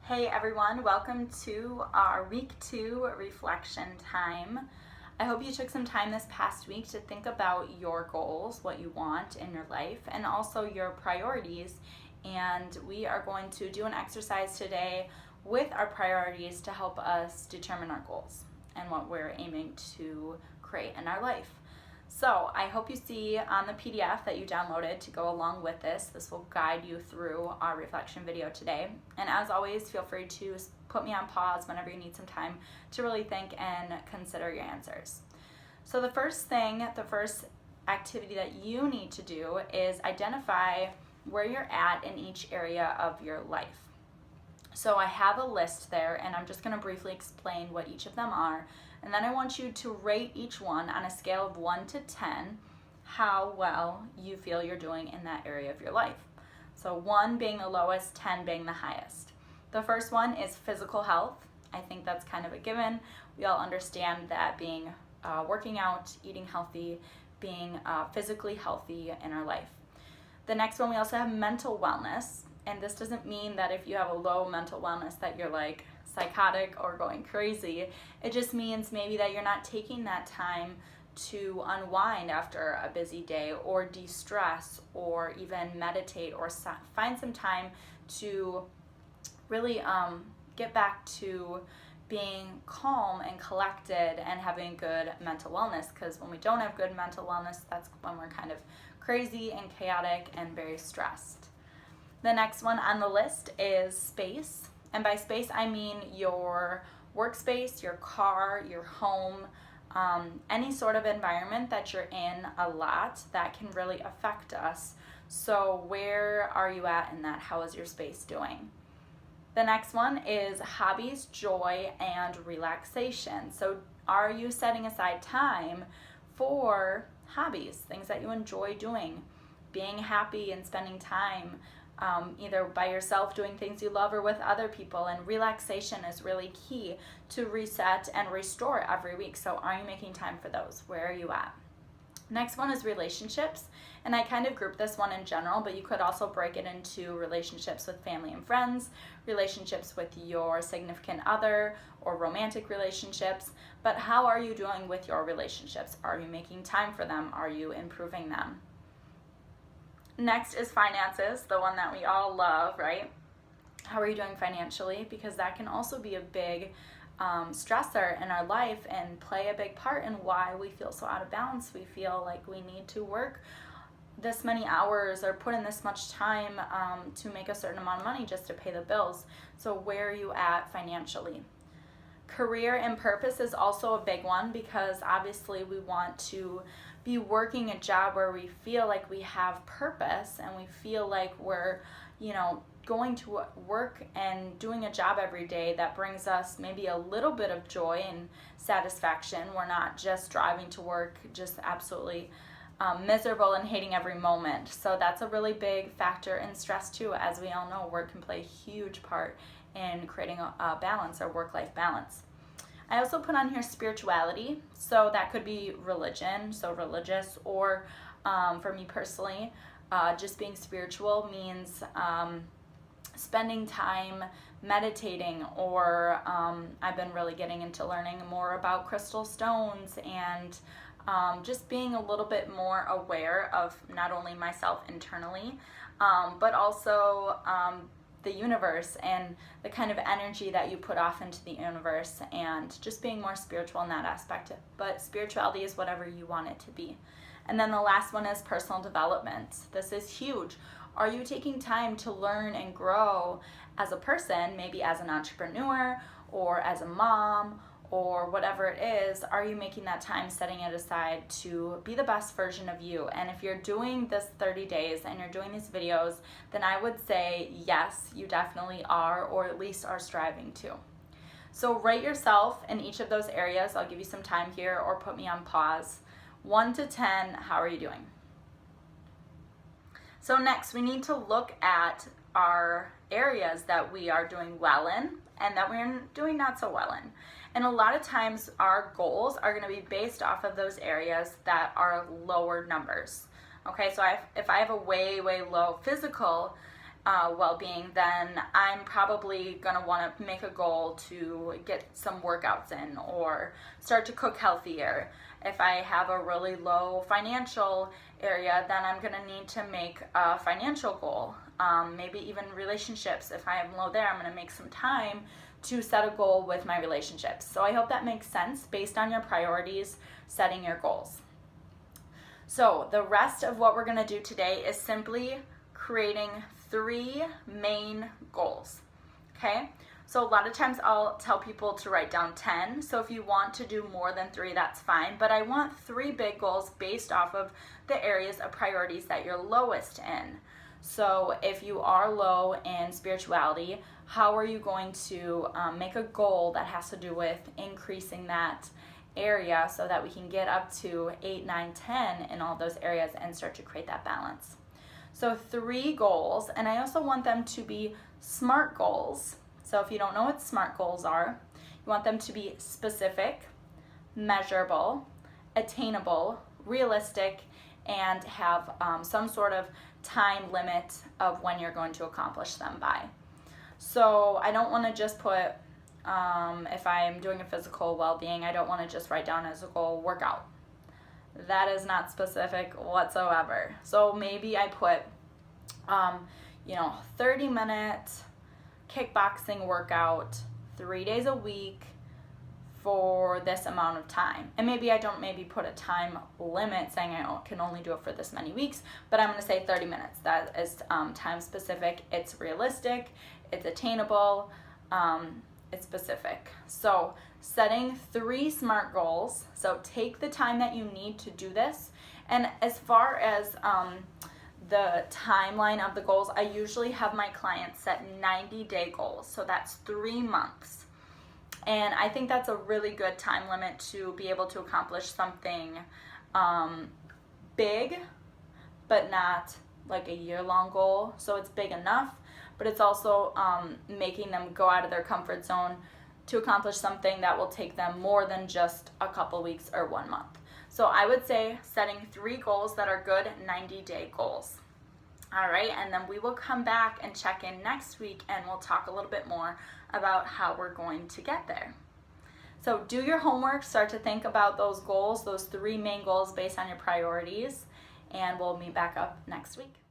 Hey everyone, welcome to our week 2 reflection time. I hope you took some time this past week to think about your goals, what you want in your life, and also your priorities. And we are going to do an exercise today with our priorities to help us determine our goals and what we're aiming to create in our life. So I hope you see on the PDF that you downloaded to go along with this. This will guide you through our reflection video today. And as always, feel free to put me on pause whenever you need some time to really think and consider your answers. So the first activity that you need to do is identify where you're at in each area of your life. So I have a list there, and I'm just going to briefly explain what each of them are. And then I want you to rate each one on a scale of 1 to 10 how well you feel you're doing in that area of your life. So 1 being the lowest, 10 being the highest. The first one is physical health. I think that's kind of a given. We all understand that being working out, eating healthy, being physically healthy in our life. The next one, we also have mental wellness. And this doesn't mean that if you have a low mental wellness that you're like psychotic or going crazy. It just means maybe that you're not taking that time to unwind after a busy day or de-stress or even meditate or find some time to really get back to being calm and collected and having good mental wellness, because when we don't have good mental wellness, that's when we're kind of crazy and chaotic and very stressed. The next one on the list is space. And by space, I mean your workspace, your car, your home, any sort of environment that you're in a lot that can really affect us. So where are you at in that? How is your space doing? The next one is hobbies, joy, and relaxation. So are you setting aside time for hobbies, things that you enjoy doing, being happy and spending time either by yourself doing things you love or with other people? And relaxation is really key to reset and restore every week. So are you making time for those? Where are you at? Next one is relationships, and I kind of group this one in general, but you could also break it into relationships with family and friends, relationships with your significant other, or romantic relationships. But how are you doing with your relationships? Are you making time for them? Are you improving them? Next is finances, the one that we all love, right? How are you doing financially? Because that can also be a big stressor in our life and play a big part in why we feel so out of balance. We feel like we need to work this many hours or put in this much time to make a certain amount of money just to pay the bills. So where are you at financially? Career and purpose is also a big one, because obviously we want to be working a job where we feel like we have purpose and we feel like we're, going to work and doing a job every day that brings us maybe a little bit of joy and satisfaction. We're not just driving to work just absolutely miserable and hating every moment. So that's a really big factor in stress too. As we all know, work can play a huge part in creating a balance or work-life balance. I also put on here spirituality, so that could be religion, so religious, or for me personally, just being spiritual means spending time meditating, or I've been really getting into learning more about crystal stones and just being a little bit more aware of not only myself internally, but also the universe and the kind of energy that you put off into the universe, and just being more spiritual in that aspect. But spirituality is whatever you want it to be. And then the last one is personal development. This is huge. Are you taking time to learn and grow as a person, maybe as an entrepreneur or as a mom or whatever it is? Are you making that time, setting it aside to be the best version of you? And if you're doing this 30 days and you're doing these videos, then I would say yes, you definitely are, or at least are striving to. So rate yourself in each of those areas. I'll give you some time here, or put me on pause. 1 to 10, how are you doing? So next, we need to look at our areas that we are doing well in and that we're doing not so well in. And a lot of times our goals are going to be based off of those areas that are lower numbers. Okay, so if I have a way low physical well-being, then I'm probably gonna want to make a goal to get some workouts in or start to cook healthier. If I have a really low financial area, then I'm gonna need to make a financial goal. Maybe even relationships. If I am low there, I'm gonna make some time to set a goal with my relationships. So I hope that makes sense based on your priorities, setting your goals. So the rest of what we're gonna do today is simply creating 3 main goals, okay? So a lot of times I'll tell people to write down 10. So if you want to do more than 3, that's fine. But I want 3 big goals based off of the areas of priorities that you're lowest in. So if you are low in spirituality, how are you going to make a goal that has to do with increasing that area so that we can get up to 8, 9, 10 in all those areas and start to create that balance? So 3 goals, and I also want them to be SMART goals. So if you don't know what SMART goals are, you want them to be specific, measurable, attainable, realistic, and have some sort of time limit of when you're going to accomplish them by. So I don't want to just put, if I'm doing a physical well-being, I don't want to just write down as a goal workout. That is not specific whatsoever. So maybe I put, 30-minute kickboxing workout 3 days a week for this amount of time. And maybe I don't put a time limit saying I can only do it for this many weeks, but I'm going to say 30 minutes. That is time specific. It's realistic. It's attainable. It's specific. So setting 3 SMART goals. So take the time that you need to do this. And as far as the timeline of the goals, I usually have my clients set 90-day goals. So that's 3 months. And I think that's a really good time limit to be able to accomplish something big, but not like a year-long goal. So it's big enough, but it's also making them go out of their comfort zone to accomplish something that will take them more than just a couple weeks or 1 month. So I would say setting 3 goals that are good 90-day goals. All right, and then we will come back and check in next week and we'll talk a little bit more about how we're going to get there. So do your homework, start to think about those goals, those 3 main goals based on your priorities, and we'll meet back up next week.